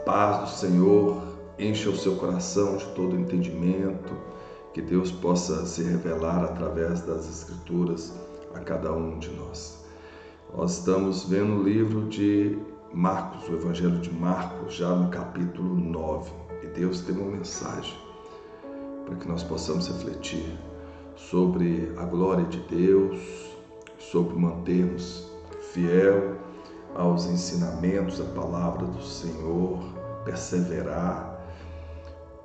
paz do Senhor encha o seu coração de todo entendimento, que Deus possa se revelar através das Escrituras a cada um de nós. Nós estamos vendo o livro de Marcos, o Evangelho de Marcos, já no capítulo 9. E Deus tem uma mensagem para que nós possamos refletir sobre a glória de Deus, sobre mantermos fiel aos ensinamentos, à palavra do Senhor, perseverar,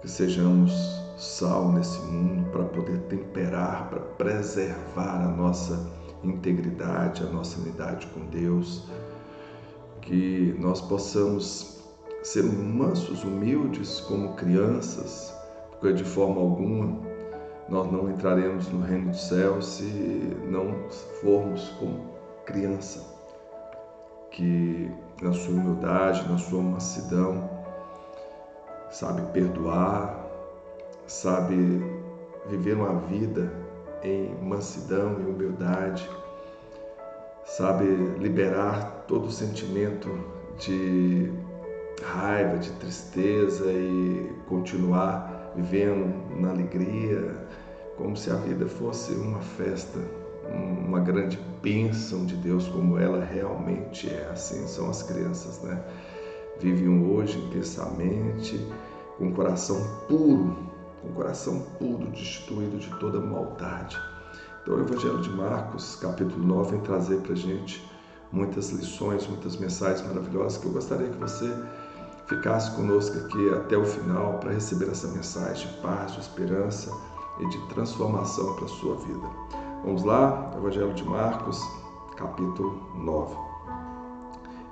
que sejamos sal nesse mundo para poder temperar, para preservar a nossa integridade, a nossa unidade com Deus, que nós possamos ser mansos, humildes como crianças, porque de forma alguma nós não entraremos no reino dos céus se não formos como criança, que na sua humildade, na sua mansidão, sabe perdoar, sabe viver uma vida em mansidão e humildade, sabe liberar todo o sentimento de raiva, de tristeza e continuar vivendo na alegria, como se a vida fosse uma festa, uma grande bênção de Deus, como ela realmente é. Assim são as crianças, né? Vivem hoje intensamente, com o coração puro, destituído de toda maldade. Então o Evangelho de Marcos, capítulo 9, vem trazer para a gente muitas lições, muitas mensagens maravilhosas, que eu gostaria que você ficasse conosco aqui até o final para receber essa mensagem de paz, de esperança e de transformação para a sua vida. Vamos lá, Evangelho de Marcos, capítulo 9.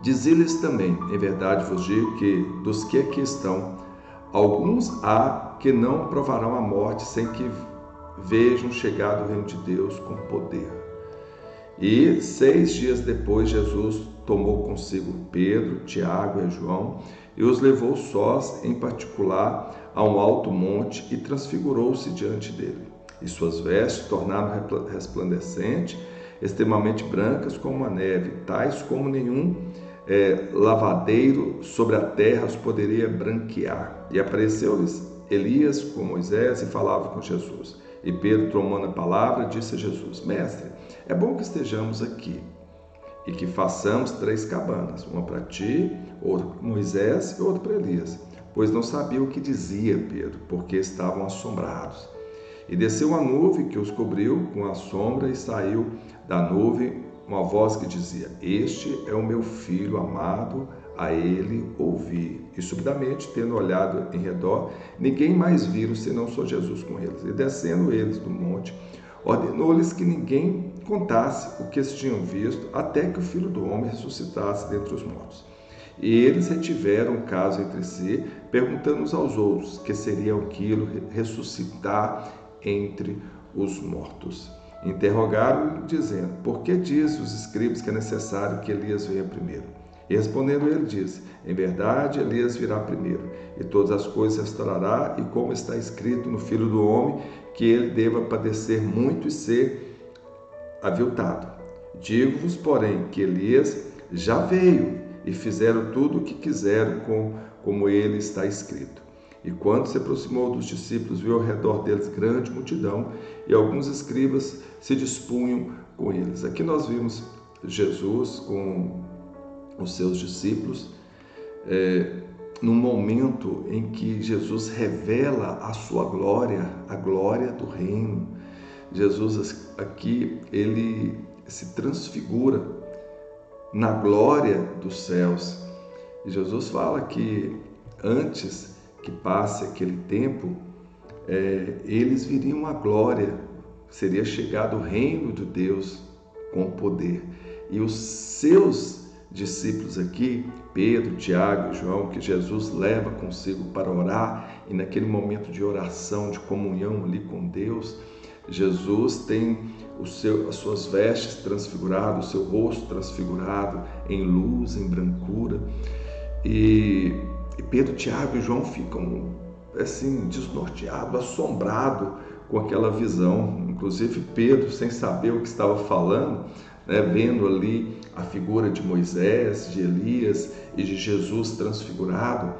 Dizi-lhes também, em verdade vos digo que dos que aqui estão, alguns há que não provarão a morte sem que vejam chegado o reino de Deus com poder. E 6 dias depois, Jesus tomou consigo Pedro, Tiago e João e os levou sós, em particular, a um alto monte e transfigurou-se diante dele. E suas vestes tornaram resplandecentes, extremamente brancas como a neve, tais como nenhum lavadeiro sobre a terra os poderia branquear. E apareceu-lhes Elias com Moisés e falava com Jesus. E Pedro, tomando a palavra, disse a Jesus: Mestre, é bom que estejamos aqui e que façamos 3 cabanas, uma para ti, outra para Moisés e outra para Elias. Pois não sabia o que dizia Pedro, porque estavam assombrados. E desceu uma nuvem que os cobriu com a sombra, e saiu da nuvem uma voz que dizia: Este é o meu filho amado, a ele ouvi. E subitamente, tendo olhado em redor, ninguém mais viram senão só Jesus com eles. E descendo eles do monte, ordenou-lhes que ninguém contasse o que eles tinham visto, até que o Filho do Homem ressuscitasse dentre os mortos. E eles retiveram o caso entre si, perguntando uns aos outros que seria aquilo ressuscitar entre os mortos. Interrogaram-o, dizendo: Por que diz os escribas que é necessário que Elias venha primeiro? E respondendo ele, disse: Em verdade, Elias virá primeiro, e todas as coisas restaurará, e como está escrito no Filho do Homem, que ele deva padecer muito e ser aviltado. Digo-vos, porém, que Elias já veio, e fizeram tudo o que quiseram, como ele está escrito. E quando se aproximou dos discípulos, viu ao redor deles grande multidão, e alguns escribas se dispunham com eles. Aqui nós vimos Jesus com os seus discípulos, no momento em que Jesus revela a sua glória, a glória do reino. Jesus aqui, ele se transfigura na glória dos céus. E Jesus fala que antes que passe aquele tempo, eles viriam a glória, seria chegado o reino de Deus com poder. E os seus discípulos aqui, Pedro, Tiago e João, que Jesus leva consigo para orar, e naquele momento de oração, de comunhão ali com Deus, Jesus tem as suas vestes transfiguradas, o seu rosto transfigurado em luz, em brancura, e Pedro, Tiago e João ficam assim desnorteados, assombrados com aquela visão. Inclusive Pedro, sem saber o que estava falando, vendo ali a figura de Moisés, de Elias e de Jesus transfigurado,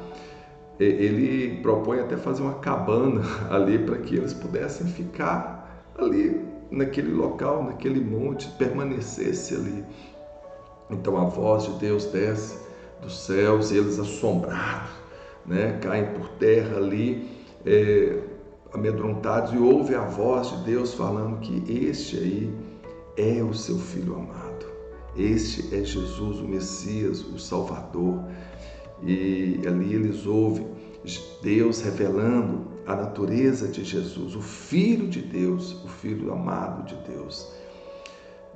ele propõe até fazer uma cabana ali para que eles pudessem ficar ali naquele local, naquele monte, permanecesse ali. Então a voz de Deus desce dos céus e eles assombrados, caem por terra ali, amedrontados, e ouvem a voz de Deus falando que este aí é o seu Filho amado. Este é Jesus, o Messias, o Salvador. E ali eles ouvem Deus revelando a natureza de Jesus, o Filho de Deus, o Filho amado de Deus.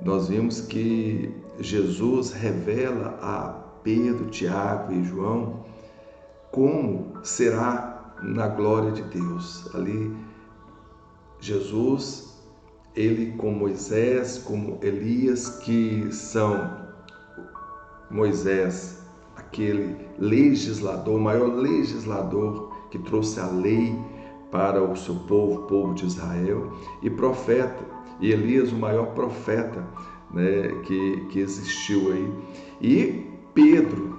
Nós vimos que Jesus revela a Pedro, Tiago e João como será na glória de Deus. Ali, Jesus, ele com Moisés, como Elias, que são Moisés, aquele legislador, o maior legislador que trouxe a lei para o seu povo, o povo de Israel, e profeta, e Elias, o maior profeta, que existiu aí. E Pedro,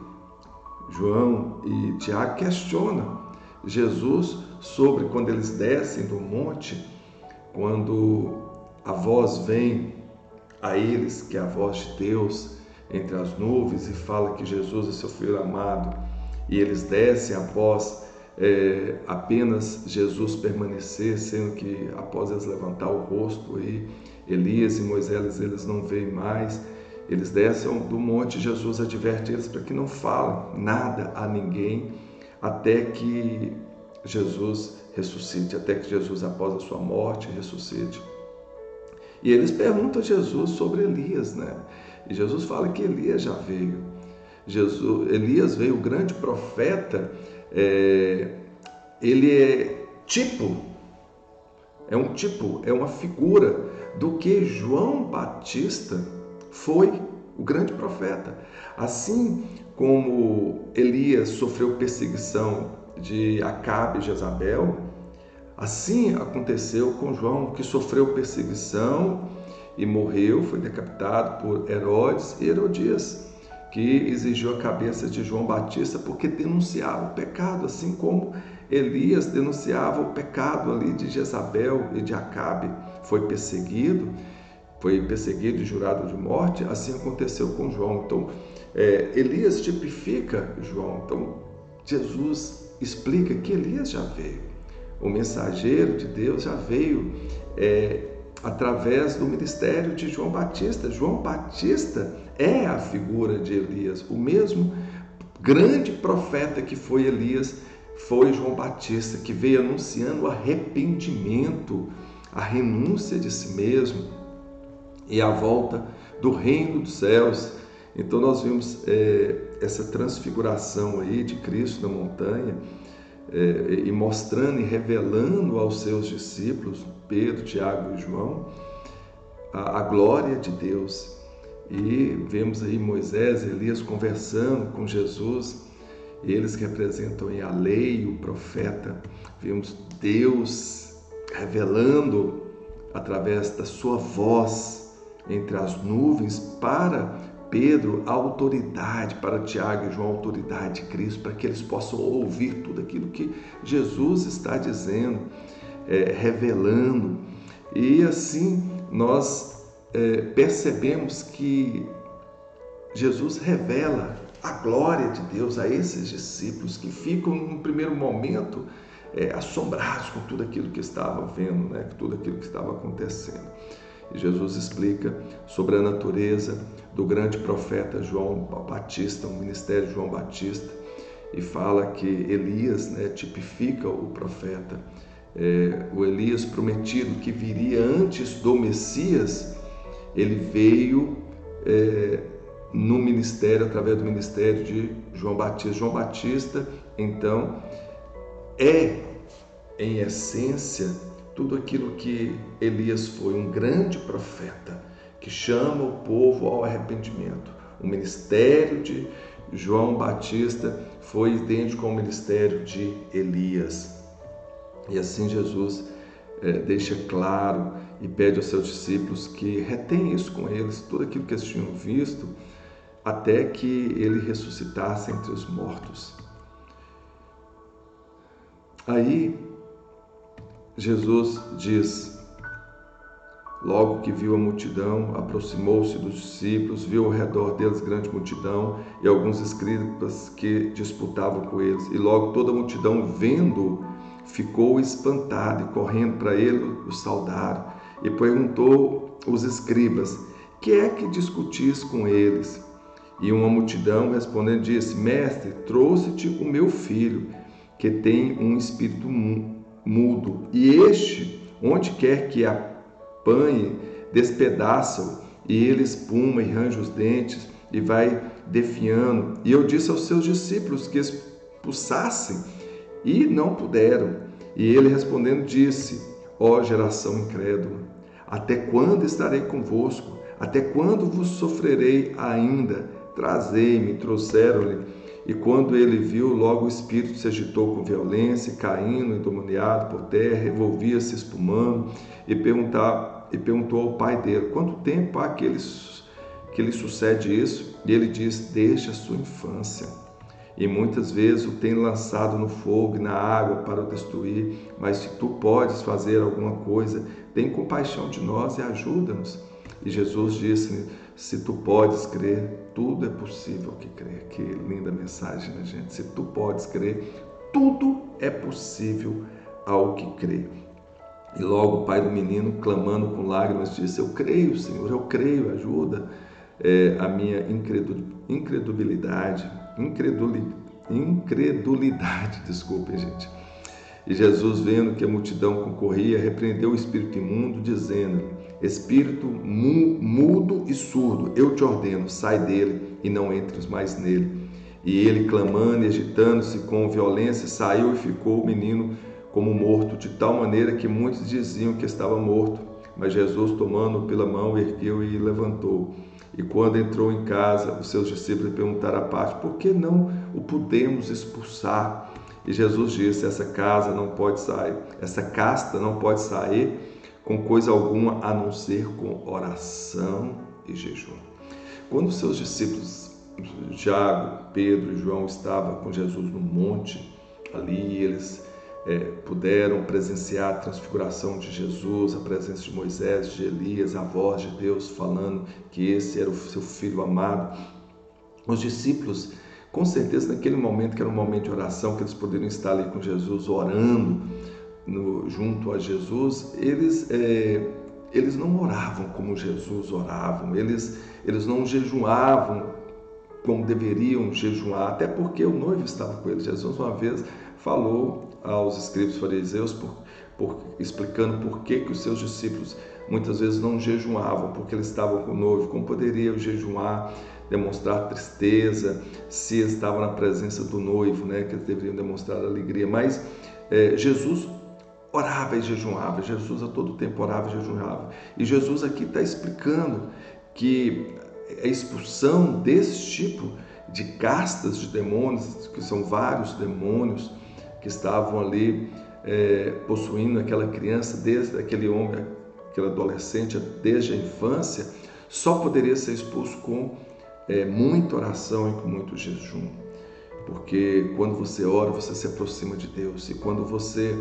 João e Tiago questionam Jesus sobre quando eles descem do monte, quando a voz vem a eles, que é a voz de Deus, entre as nuvens, e fala que Jesus é seu Filho amado, e eles descem após apenas Jesus permanecer, sendo que após eles levantar o rosto, aí, Elias e Moisés eles não veem mais, eles descem do monte. Jesus adverte eles para que não falem nada a ninguém até que Jesus ressuscite, até que Jesus, após a sua morte, ressuscite. E eles perguntam a Jesus sobre Elias, E Jesus fala que Elias já veio. Elias veio, o grande profeta, ele é uma figura do que João Batista foi, o grande profeta. Assim como Elias sofreu perseguição de Acabe e Jezabel, assim aconteceu com João, que sofreu perseguição e morreu, foi decapitado por Herodes e Herodias, que exigiu a cabeça de João Batista porque denunciava o pecado, assim como Elias denunciava o pecado ali de Jezabel e de Acabe, foi perseguido e jurado de morte. Assim aconteceu com João. Então, Elias tipifica João. Então, Jesus explica que Elias já veio. O mensageiro de Deus já veio através do ministério de João Batista. João Batista é a figura de Elias. O mesmo grande profeta que foi Elias foi João Batista, que veio anunciando o arrependimento, a renúncia de si mesmo e a volta do reino dos céus. Então nós vimos essa transfiguração aí de Cristo na montanha, e mostrando e revelando aos seus discípulos, Pedro, Tiago e João, a glória de Deus. E vemos aí Moisés e Elias conversando com Jesus, eles que representam aí a lei, o profeta. Vemos Deus revelando através da sua voz entre as nuvens para Pedro a autoridade, para Tiago e João a autoridade de Cristo, para que eles possam ouvir tudo aquilo que Jesus está dizendo, revelando. E assim nós percebemos que Jesus revela a glória de Deus a esses discípulos que ficam, num primeiro momento, assombrados com tudo aquilo que estavam vendo, tudo aquilo que estava acontecendo. E Jesus explica sobre a natureza do grande profeta João Batista, o ministério de João Batista, e fala que Elias tipifica o profeta, o Elias prometido que viria antes do Messias. Ele veio no ministério, através do ministério de João Batista. João Batista, então, em essência, tudo aquilo que Elias foi, um grande profeta que chama o povo ao arrependimento. O ministério de João Batista foi idêntico ao ministério de Elias. E assim Jesus deixa claro e pede aos seus discípulos que retém isso com eles, tudo aquilo que eles tinham visto, até que ele ressuscitasse entre os mortos. Aí Jesus diz, logo que viu a multidão, aproximou-se dos discípulos, viu ao redor deles grande multidão e alguns escribas que disputavam com eles. E logo toda a multidão, vendo, ficou espantada e correndo para ele o saudaram. E perguntou os escribas, que é que discutis com eles? E uma multidão respondendo disse, mestre, trouxe-te o meu filho, que tem um espírito mudo, e este, onde quer que apanhe, despedaça-o, e ele espuma e range os dentes, e vai defiando. E eu disse aos seus discípulos que expulsassem, e não puderam. E ele respondendo disse, ó geração incrédula, até quando estarei convosco? Até quando vos sofrerei ainda? Trazei-me, trouxeram-lhe. E quando ele viu, logo o espírito se agitou com violência, caindo, endemoniado por terra, revolvia-se espumando, e perguntou ao pai dele, quanto tempo há que lhe sucede isso? E ele diz, desde a sua infância. E muitas vezes o tem lançado no fogo e na água para o destruir, mas se tu podes fazer alguma coisa, tem compaixão de nós e ajuda-nos. E Jesus disse, se tu podes crer, tudo é possível que crer. Que linda mensagem, né, gente? Se tu podes crer, tudo é possível ao que crê. E logo o pai do menino, clamando com lágrimas, disse, eu creio, Senhor, eu creio, ajuda a minha incredulidade, desculpem, gente. E Jesus, vendo que a multidão concorria, repreendeu o espírito imundo, dizendo, espírito mudo e surdo, eu te ordeno, sai dele e não entres mais nele. E ele, clamando e agitando-se com violência, saiu e ficou o menino como morto, de tal maneira que muitos diziam que estava morto. Mas Jesus, tomando-o pela mão, ergueu e levantou. E quando entrou em casa, os seus discípulos perguntaram à parte, por que não o podemos expulsar? E Jesus disse, essa casta não pode sair com coisa alguma a não ser com oração e jejum. Quando os seus discípulos, Tiago, Pedro e João, estavam com Jesus no monte, ali eles puderam presenciar a transfiguração de Jesus, a presença de Moisés, de Elias, a voz de Deus falando que esse era o seu filho amado. Os discípulos, com certeza, naquele momento, que era um momento de oração, que eles poderiam estar ali com Jesus, orando junto a Jesus, eles não oravam como Jesus orava, eles não jejuavam como deveriam jejuar, até porque o noivo estava com eles. Jesus uma vez falou aos escribas fariseus, explicando por que os seus discípulos muitas vezes não jejuavam, porque eles estavam com o noivo. Como poderiam jejuar, demonstrar tristeza, se estavam na presença do noivo, né? Que eles deveriam demonstrar alegria. Mas Jesus orava e jejuava, Jesus a todo tempo orava e jejuava. E Jesus aqui está explicando que a expulsão desse tipo de castas de demônios, que são vários demônios que estavam ali possuindo aquela criança, desde aquele homem, aquele adolescente, desde a infância, só poderia ser expulso com muita oração e com muito jejum. Porque quando você ora, você se aproxima de Deus. E quando você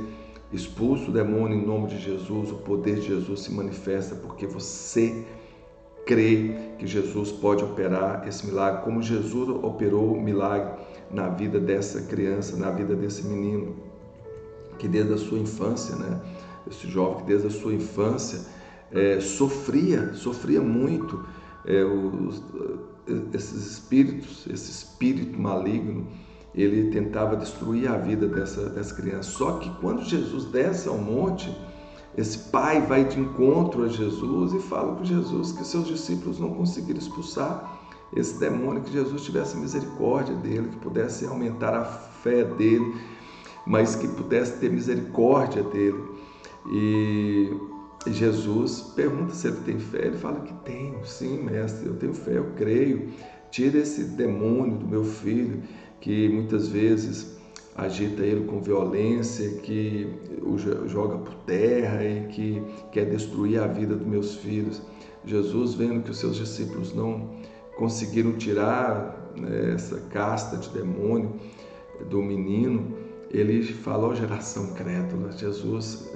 expulsa o demônio em nome de Jesus, o poder de Jesus se manifesta, porque você crê que Jesus pode operar esse milagre, como Jesus operou o milagre na vida dessa criança, na vida desse menino, que desde a sua infância, né, esse jovem que desde a sua infância sofria muito esse espírito maligno, ele tentava destruir a vida dessa criança. Só que quando Jesus desce ao monte, esse pai vai de encontro a Jesus e fala com Jesus que seus discípulos não conseguiram expulsar esse demônio, que Jesus tivesse misericórdia dele, que pudesse aumentar a fé dele, mas que pudesse ter misericórdia dele. E Jesus pergunta se ele tem fé, ele fala que tenho, sim, mestre, eu tenho fé, eu creio, tira esse demônio do meu filho, que muitas vezes agita ele com violência, que o joga por terra e que quer destruir a vida dos meus filhos. Jesus, vendo que os seus discípulos não conseguiram tirar, né, essa casta de demônio do menino, ele fala: ó geração crédula. Jesus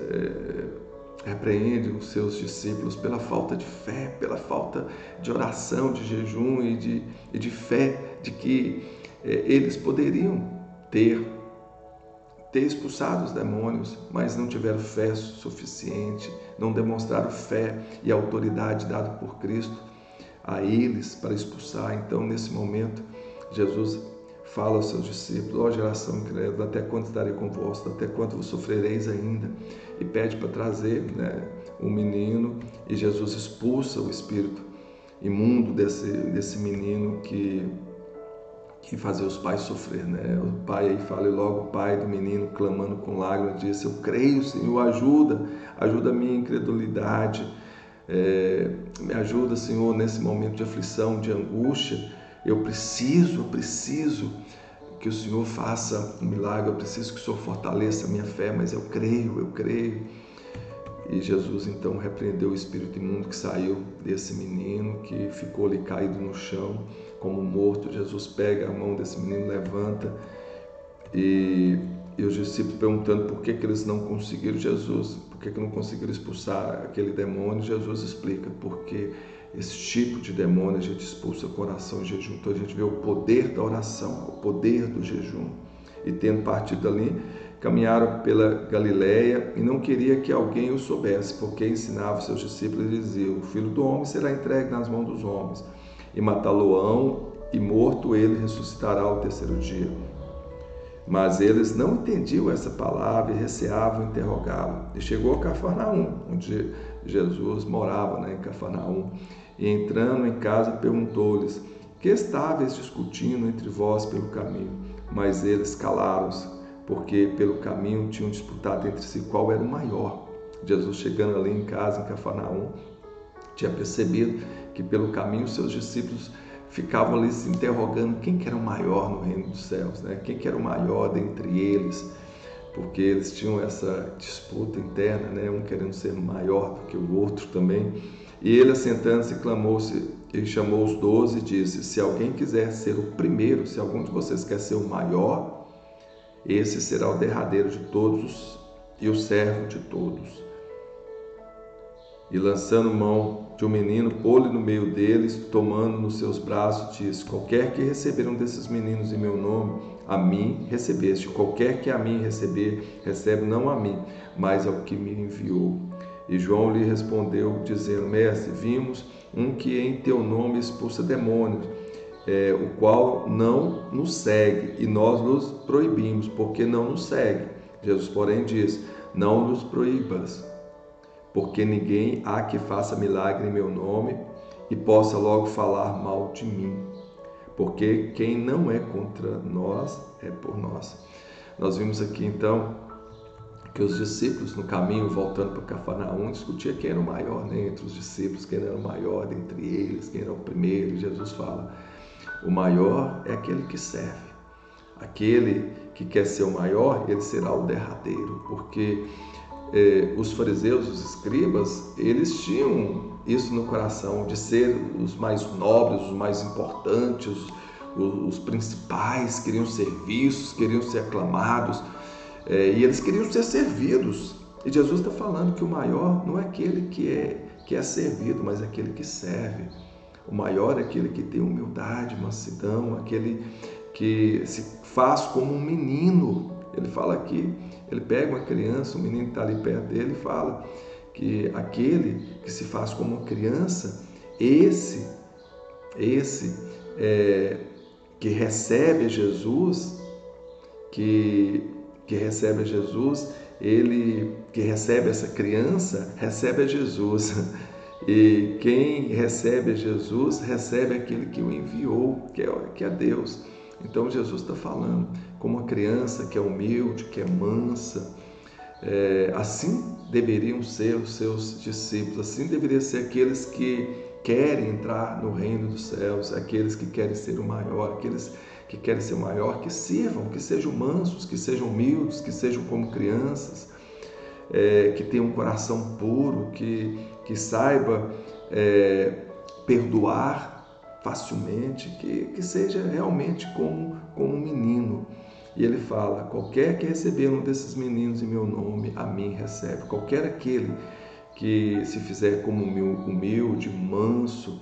repreende os seus discípulos pela falta de fé, pela falta de oração, de jejum e de fé, de que eles poderiam ter expulsado os demônios, mas não tiveram fé suficiente, não demonstraram fé e autoridade dada por Cristo a eles para expulsar. Então, nesse momento, Jesus fala aos seus discípulos: ó geração incrédula, até quando estarei convosco? Até quando vos sofrereis ainda? E pede para trazer, né, o menino, e Jesus expulsa o espírito imundo desse menino que fazia os pais sofrer, né? O pai aí fala, e logo o pai do menino, clamando com lágrimas, disse: eu creio, Senhor, ajuda a minha incredulidade, me ajuda, Senhor, nesse momento de aflição, de angústia. Eu preciso que o Senhor faça um milagre, eu preciso que o Senhor fortaleça a minha fé, mas eu creio. E Jesus então repreendeu o espírito imundo que saiu desse menino, que ficou ali caído no chão como morto. Jesus pega a mão desse menino, levanta, e os discípulos perguntando por que eles não conseguiram, por que não conseguiram expulsar aquele demônio. Jesus explica: porque esse tipo de demônio a gente expulsa com oração e jejum. Então a gente vê o poder da oração, o poder do jejum. E tendo partido dali, caminharam pela Galileia, e não queria que alguém o soubesse, porque ensinava os seus discípulos e dizia: o Filho do Homem será entregue nas mãos dos homens, e matá-lo-ão, e morto ele ressuscitará ao terceiro dia. Mas eles não entendiam essa palavra e receavam interrogá-lo. E chegou a Cafarnaum, onde Jesus morava, né, em Cafarnaum. E entrando em casa, perguntou-lhes: que estáveis discutindo entre vós pelo caminho? Mas eles calaram-se, porque pelo caminho tinham disputado entre si qual era o maior. Jesus, chegando ali em casa, em Cafarnaum, tinha percebido que pelo caminho seus discípulos ficavam ali se interrogando quem que era o maior no reino dos céus, né? Quem que era o maior dentre eles, porque eles tinham essa disputa interna, né? Um querendo ser maior do que o outro também. E ele, assentando-se, clamou-se e chamou os 12 e disse: se alguém quiser ser o primeiro, se algum de vocês quer ser o maior, esse será o derradeiro de todos e o servo de todos. E lançando mão de um menino, pô-lhe no meio deles, tomando nos seus braços, disse: qualquer que receber um desses meninos em meu nome, a mim recebeste. Qualquer que a mim receber, recebe não a mim, mas ao que me enviou. E João lhe respondeu, dizendo: mestre, vimos um que em teu nome expulsa demônios, o qual não nos segue, e nós nos proibimos, porque não nos segue. Jesus, porém, diz: não nos proíbas, porque ninguém há que faça milagre em meu nome e possa logo falar mal de mim, porque quem não é contra nós é por nós. Nós vimos aqui então que os discípulos, no caminho voltando para Cafarnaum, discutiam quem era o maior, né, entre os discípulos, quem era o maior dentre eles, quem era o primeiro. E Jesus fala: o maior é aquele que serve. Aquele que quer ser o maior, ele será o derradeiro, porque os fariseus, os escribas, eles tinham isso no coração, de ser os mais nobres, os mais importantes, os principais, queriam ser vistos, queriam ser aclamados, e eles queriam ser servidos. E Jesus está falando que o maior não é aquele que é servido, mas aquele que serve. O maior é aquele que tem humildade, mansidão, aquele que se faz como um menino. Ele fala aqui, ele pega uma criança, um menino que está ali perto dele, e fala que aquele que se faz como uma criança, esse que recebe Jesus, que recebe a Jesus, ele que recebe essa criança, recebe a Jesus. E quem recebe a Jesus, recebe aquele que o enviou, que é Deus. Então Jesus está falando como uma criança que é humilde, que é mansa. Assim deveriam ser os seus discípulos, assim deveriam ser aqueles que querem entrar no reino dos céus, aqueles que querem ser o maior, aqueles que querem ser o maior, que sirvam, que sejam mansos, que sejam humildes, que sejam como crianças, que tenham um coração puro, que saiba perdoar, facilmente, que seja realmente como um menino. E ele fala: qualquer que receber um desses meninos em meu nome, a mim recebe. Qualquer aquele que se fizer como humilde, manso,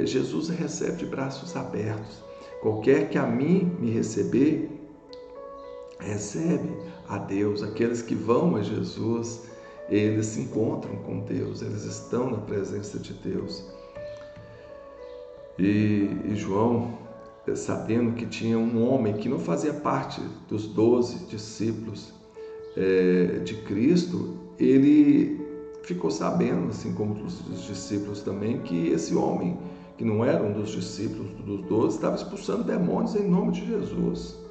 Jesus recebe de braços abertos. Qualquer que a mim me receber, recebe a Deus. Aqueles que vão a Jesus, eles se encontram com Deus, eles estão na presença de Deus. E João, sabendo que tinha um homem que não fazia parte dos 12 discípulos de Cristo, ele ficou sabendo, assim como os discípulos também, que esse homem, que não era um dos discípulos dos 12, estava expulsando demônios em nome de Jesus.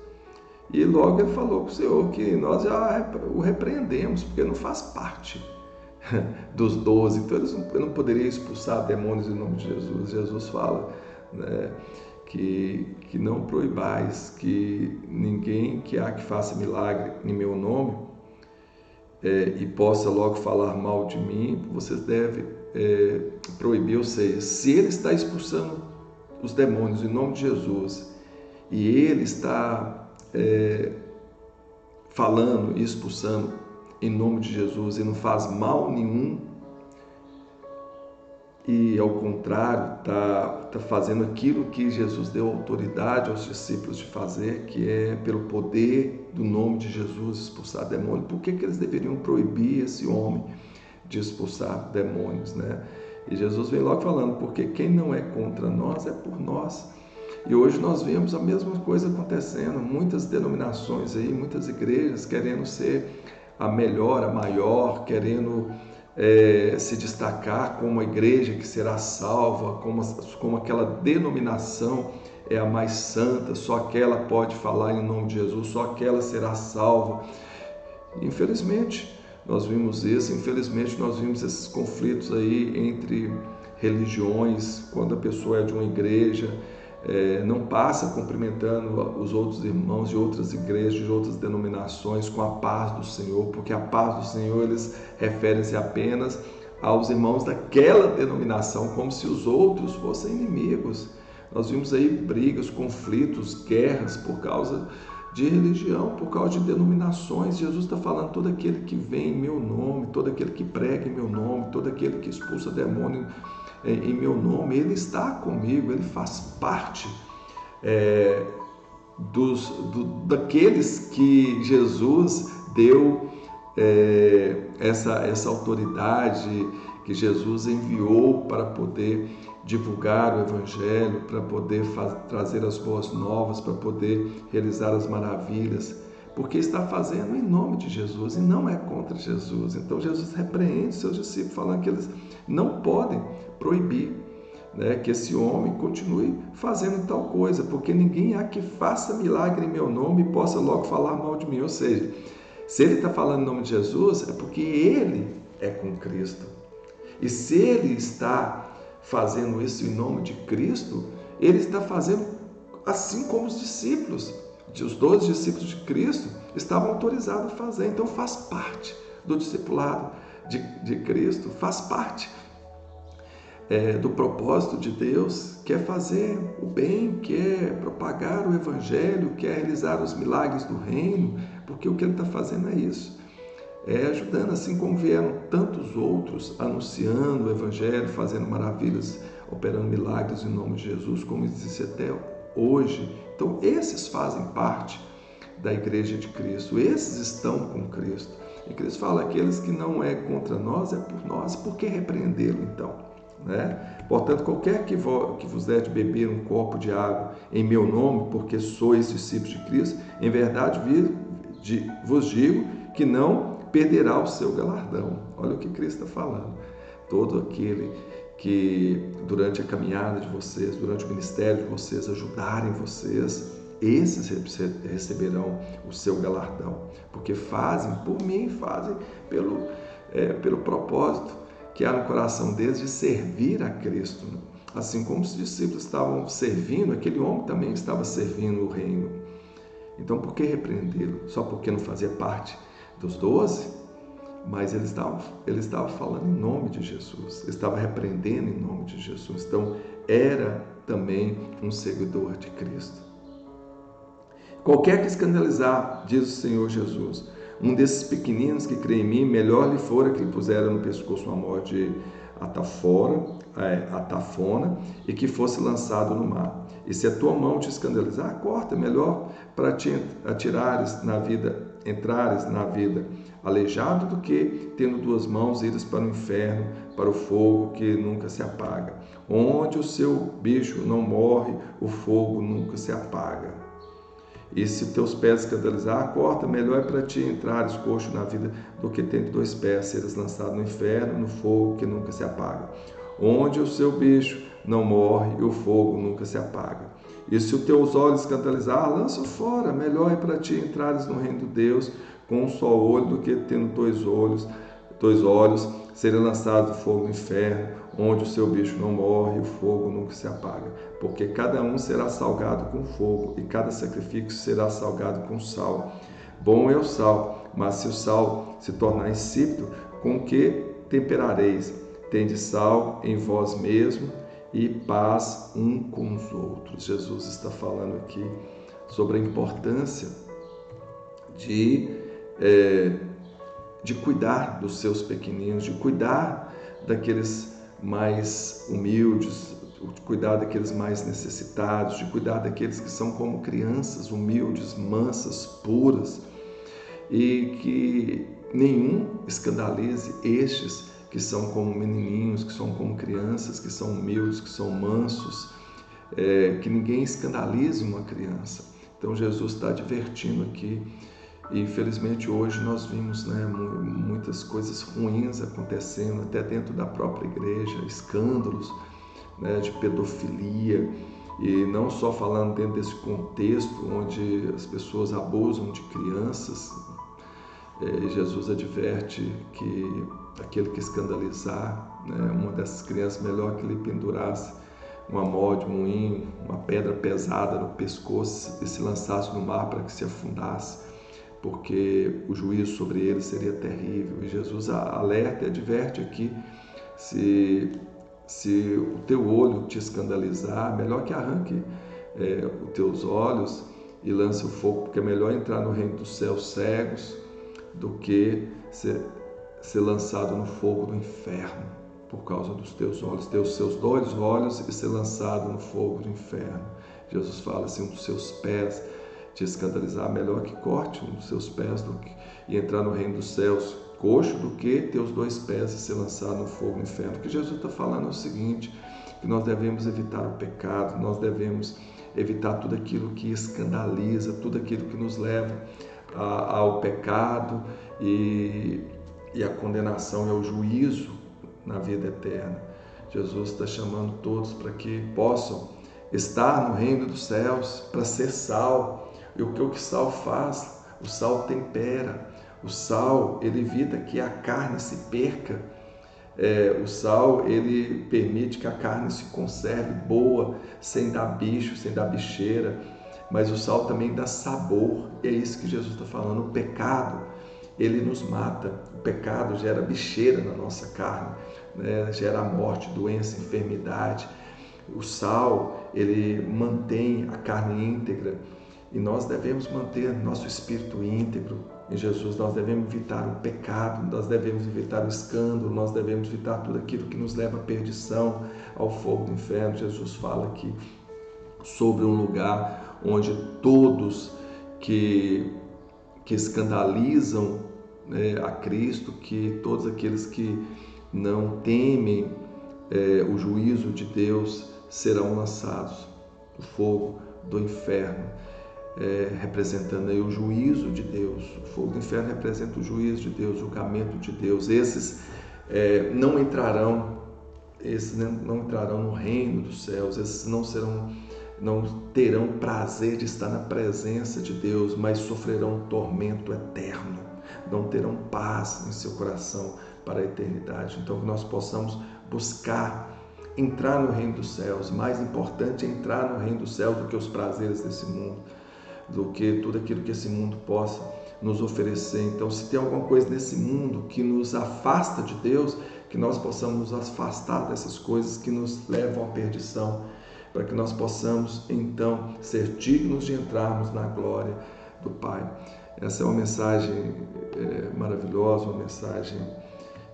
E logo ele falou para o Senhor que nós já o repreendemos, porque não faz parte dos 12, então ele não poderia expulsar demônios em nome de Jesus. Jesus fala, né, que não proibais, que ninguém que há que faça milagre em meu nome e possa logo falar mal de mim, vocês devem proibir. Ou seja, se ele está expulsando os demônios em nome de Jesus e ele está falando e expulsando em nome de Jesus e não faz mal nenhum, e ao contrário está fazendo aquilo que Jesus deu autoridade aos discípulos de fazer, que é pelo poder do nome de Jesus expulsar demônios, por que eles deveriam proibir esse homem de expulsar demônios, né? E Jesus vem logo falando, porque quem não é contra nós é por nós. E hoje nós vemos a mesma coisa acontecendo, muitas denominações aí, muitas igrejas querendo ser a melhor, a maior, querendo se destacar como a igreja que será salva, como aquela denominação é a mais santa, só aquela pode falar em nome de Jesus, só aquela será salva. Infelizmente nós vimos isso, infelizmente nós vimos esses conflitos aí entre religiões, quando a pessoa é de uma igreja, não passa cumprimentando os outros irmãos de outras igrejas, de outras denominações com a paz do Senhor, porque a paz do Senhor eles referem-se apenas aos irmãos daquela denominação, como se os outros fossem inimigos. Nós vimos aí brigas, conflitos, guerras por causa de religião, por causa de denominações. Jesus está falando: todo aquele que vem em meu nome, todo aquele que prega em meu nome, todo aquele que expulsa demônio em meu nome, ele está comigo, ele faz parte daqueles que Jesus deu essa autoridade, que Jesus enviou para poder divulgar o Evangelho, para poder trazer as boas novas, para poder realizar as maravilhas, porque está fazendo em nome de Jesus e não é contra Jesus. Então Jesus repreende seus discípulos, falando que eles não podem proibir, né, que esse homem continue fazendo tal coisa, porque ninguém há que faça milagre em meu nome e possa logo falar mal de mim. Ou seja, se ele está falando em nome de Jesus, é porque ele é com Cristo. E se ele está fazendo isso em nome de Cristo, ele está fazendo assim como os discípulos, os 12 discípulos de Cristo, estavam autorizados a fazer. Então faz parte do discipulado de Cristo, faz parte do propósito de Deus, que é fazer o bem, que é propagar o Evangelho, que é realizar os milagres do reino, porque o que ele está fazendo é isso, ajudando, assim como vieram tantos outros anunciando o Evangelho, fazendo maravilhas, operando milagres em nome de Jesus, como existe até hoje. Então esses fazem parte da Igreja de Cristo, esses estão com Cristo. E Cristo fala: aqueles que não é contra nós é por nós, por que repreendê-lo então? Né? Portanto, qualquer que vos der de beber um copo de água em meu nome, porque sois discípulos de Cristo, em verdade vos digo que não perderá o seu galardão. Olha o que Cristo está falando. Todo aquele que durante a caminhada de vocês, durante o ministério de vocês, ajudarem vocês, esses receberão o seu galardão, porque fazem por mim, fazem pelo propósito que há no coração deles de servir a Cristo. Assim como os discípulos estavam servindo, aquele homem também estava servindo o reino. Então, por que repreendê-lo? Só porque não fazia parte dos 12? mas ele estava falando em nome de Jesus, ele estava repreendendo em nome de Jesus. Então, era também um seguidor de Cristo. Qualquer que escandalizar, diz o Senhor Jesus, um desses pequeninos que crê em mim, melhor lhe fora que lhe pusera no pescoço uma mó de atafona e que fosse lançado no mar. E se a tua mão te escandalizar, corta, melhor para te entrares na vida aleijado do que, tendo duas mãos, ires para o inferno, para o fogo que nunca se apaga. Onde o seu bicho não morre, o fogo nunca se apaga. E se teus pés escandalizar, corta, melhor é para ti entrares coxo na vida do que tendo dois pés, seres lançado no inferno, no fogo que nunca se apaga. Onde o seu bicho não morre e o fogo nunca se apaga. E se os teus olhos escandalizar, lança fora, melhor é para ti entrares no reino de Deus com um só olho do que tendo dois olhos, serem lançados no fogo do inferno, onde o seu bicho não morre e o fogo nunca se apaga. Porque cada um será salgado com fogo e cada sacrifício será salgado com sal. Bom é o sal, mas se o sal se tornar insípido, com que temperareis? Tende sal em vós mesmo e paz um com os outros. Jesus está falando aqui sobre a importância de cuidar dos seus pequeninos, de cuidar daqueles mais humildes, de cuidar daqueles mais necessitados, de cuidar daqueles que são como crianças humildes, mansas, puras, e que nenhum escandalize estes que são como menininhos, que são como crianças, que são humildes, que são mansos, que ninguém escandalize uma criança. Então Jesus está advertindo aqui. E infelizmente hoje nós vimos muitas coisas ruins acontecendo até dentro da própria igreja, escândalos de pedofilia, e não só falando dentro desse contexto onde as pessoas abusam de crianças. Jesus adverte que aquele que escandalizar uma dessas crianças, melhor que lhe pendurasse uma mó de moinho, uma pedra pesada no pescoço e se lançasse no mar para que se afundasse, porque o juízo sobre ele seria terrível. E Jesus alerta e adverte aqui, se o teu olho te escandalizar, melhor que arranque os teus olhos e lance o fogo, porque é melhor entrar no reino dos céus cegos do que ser lançado no fogo do inferno por causa dos teus olhos, ter os seus dois olhos e ser lançado no fogo do inferno. Jesus fala assim, um dos seus pés te escandalizar, melhor que corte um dos seus pés e entrar no reino dos céus coxo do que ter os dois pés e ser lançado no fogo do inferno. O que Jesus está falando é o seguinte, que nós devemos evitar o pecado, nós devemos evitar tudo aquilo que escandaliza, tudo aquilo que nos leva ao pecado e a condenação e ao juízo na vida eterna. Jesus está chamando todos para que possam estar no reino dos céus, para ser sal. E o que o sal faz? O sal tempera, o sal ele evita que a carne se perca, o sal ele permite que a carne se conserve boa, sem dar bicho, sem dar bicheira, mas o sal também dá sabor, e é isso que Jesus está falando. O pecado ele nos mata, o pecado gera bicheira na nossa carne, gera morte, doença, enfermidade. O sal ele mantém a carne íntegra, e nós devemos manter nosso espírito íntegro em Jesus. Nós devemos evitar o pecado, nós devemos evitar o escândalo, nós devemos evitar tudo aquilo que nos leva à perdição, ao fogo do inferno. Jesus fala aqui sobre um lugar onde todos que escandalizam a Cristo, que todos aqueles que não temem o juízo de Deus serão lançados no fogo do inferno. Representando aí o juízo de Deus. O fogo do inferno representa o juízo de Deus, o julgamento de Deus. Esses não entrarão no reino dos céus, esses não terão prazer de estar na presença de Deus, mas sofrerão um tormento eterno, não terão paz em seu coração para a eternidade. Então que nós possamos buscar entrar no reino dos céus. Mais importante é entrar no reino dos céus do que os prazeres desse mundo, do que tudo aquilo que esse mundo possa nos oferecer. Então, se tem alguma coisa nesse mundo que nos afasta de Deus, que nós possamos nos afastar dessas coisas que nos levam à perdição, para que nós possamos, então, ser dignos de entrarmos na glória do Pai. Essa é uma mensagem maravilhosa, uma mensagem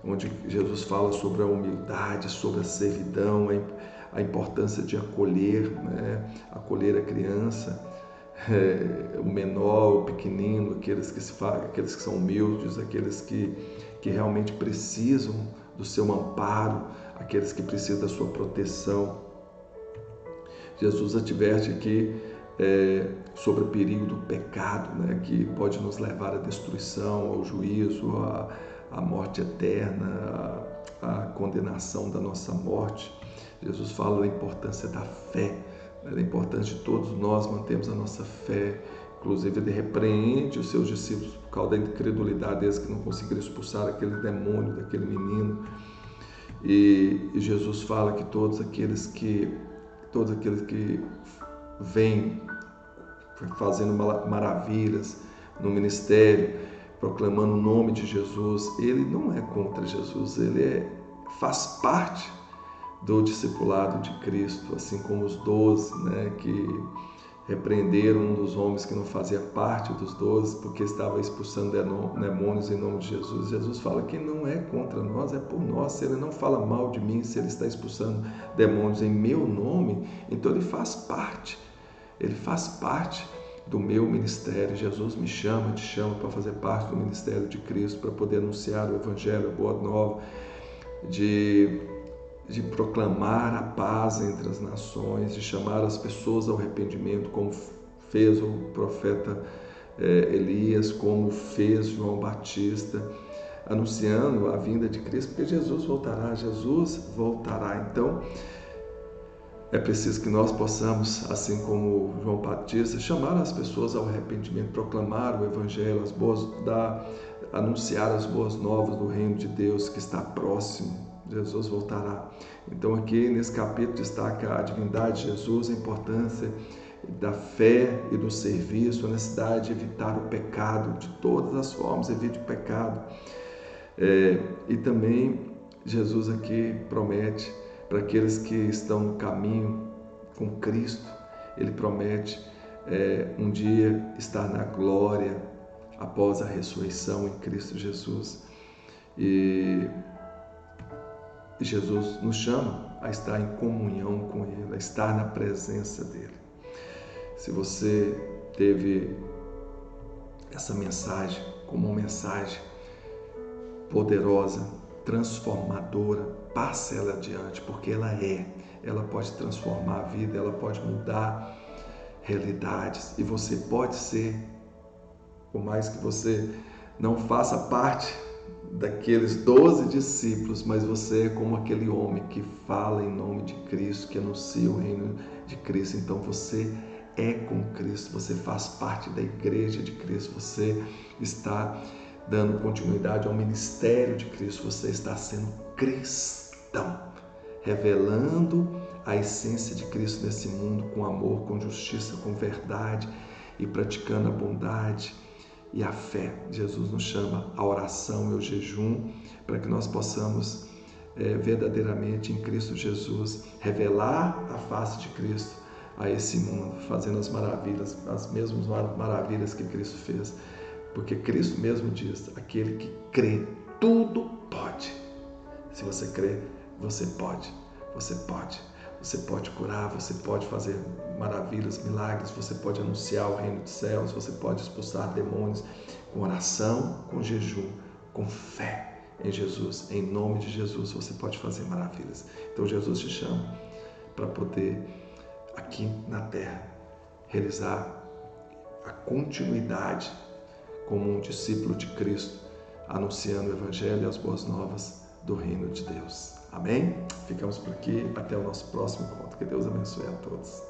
onde Jesus fala sobre a humildade, sobre a servidão, a importância de acolher, né? Acolher a criança, o menor, o pequenino, aqueles que são humildes, aqueles que realmente precisam do seu amparo, aqueles que precisam da sua proteção. Jesus adverte aqui sobre o perigo do pecado, né, que pode nos levar à destruição, ao juízo, à morte eterna, à condenação da nossa morte. Jesus fala da importância da fé, né, da importância de todos nós mantermos a nossa fé. Inclusive, ele repreende os seus discípulos por causa da incredulidade deles, que não conseguiram expulsar aquele demônio daquele menino. E Jesus fala que todos aqueles que vêm fazendo maravilhas no ministério, proclamando o nome de Jesus, ele não é contra Jesus, ele faz parte do discipulado de Cristo, assim como os 12, né, que repreenderam um dos homens que não fazia parte dos 12, porque estava expulsando demônios em nome de Jesus. Jesus fala que não é contra nós, é por nós. Se ele não fala mal de mim, se ele está expulsando demônios em meu nome, então ele faz parte do meu ministério. Jesus me chama, te chama para fazer parte do ministério de Cristo, para poder anunciar o Evangelho, a boa nova, de proclamar a paz entre as nações, de chamar as pessoas ao arrependimento, como fez o profeta Elias, como fez João Batista, anunciando a vinda de Cristo, porque Jesus voltará. Então, é preciso que nós possamos, assim como João Batista, chamar as pessoas ao arrependimento, proclamar o Evangelho, anunciar as boas novas do reino de Deus que está próximo. Jesus voltará. Então, aqui nesse capítulo destaca a divindade de Jesus, a importância da fé e do serviço, a necessidade de evitar o pecado de todas as formas, evite o pecado. E também Jesus aqui promete para aqueles que estão no caminho com Cristo, ele promete um dia estar na glória após a ressurreição em Cristo Jesus. E Jesus nos chama a estar em comunhão com Ele, a estar na presença dEle. Se você teve essa mensagem como uma mensagem poderosa, transformadora, passe ela adiante, porque ela pode transformar a vida, ela pode mudar realidades, e você pode ser, por mais que você não faça parte daqueles 12 discípulos, mas você é como aquele homem que fala em nome de Cristo, que anuncia o reino de Cristo. Então você é com Cristo, você faz parte da igreja de Cristo, você está dando continuidade ao ministério de Cristo, você está sendo cristão, revelando a essência de Cristo nesse mundo com amor, com justiça, com verdade e praticando a bondade e a fé. Jesus nos chama à oração e ao jejum para que nós possamos verdadeiramente em Cristo Jesus revelar a face de Cristo a esse mundo, fazendo as maravilhas, as mesmas maravilhas que Cristo fez, porque Cristo mesmo diz: aquele que crê, tudo pode. Se você crê, você pode curar, você pode fazer maravilhas, milagres, você pode anunciar o reino dos céus, você pode expulsar demônios com oração, com jejum, com fé em Jesus. Em nome de Jesus você pode fazer maravilhas. Então Jesus te chama para poder aqui na terra realizar a continuidade como um discípulo de Cristo, anunciando o Evangelho e as boas novas do reino de Deus. Amém? Ficamos por aqui. Até o nosso próximo encontro. Que Deus abençoe a todos.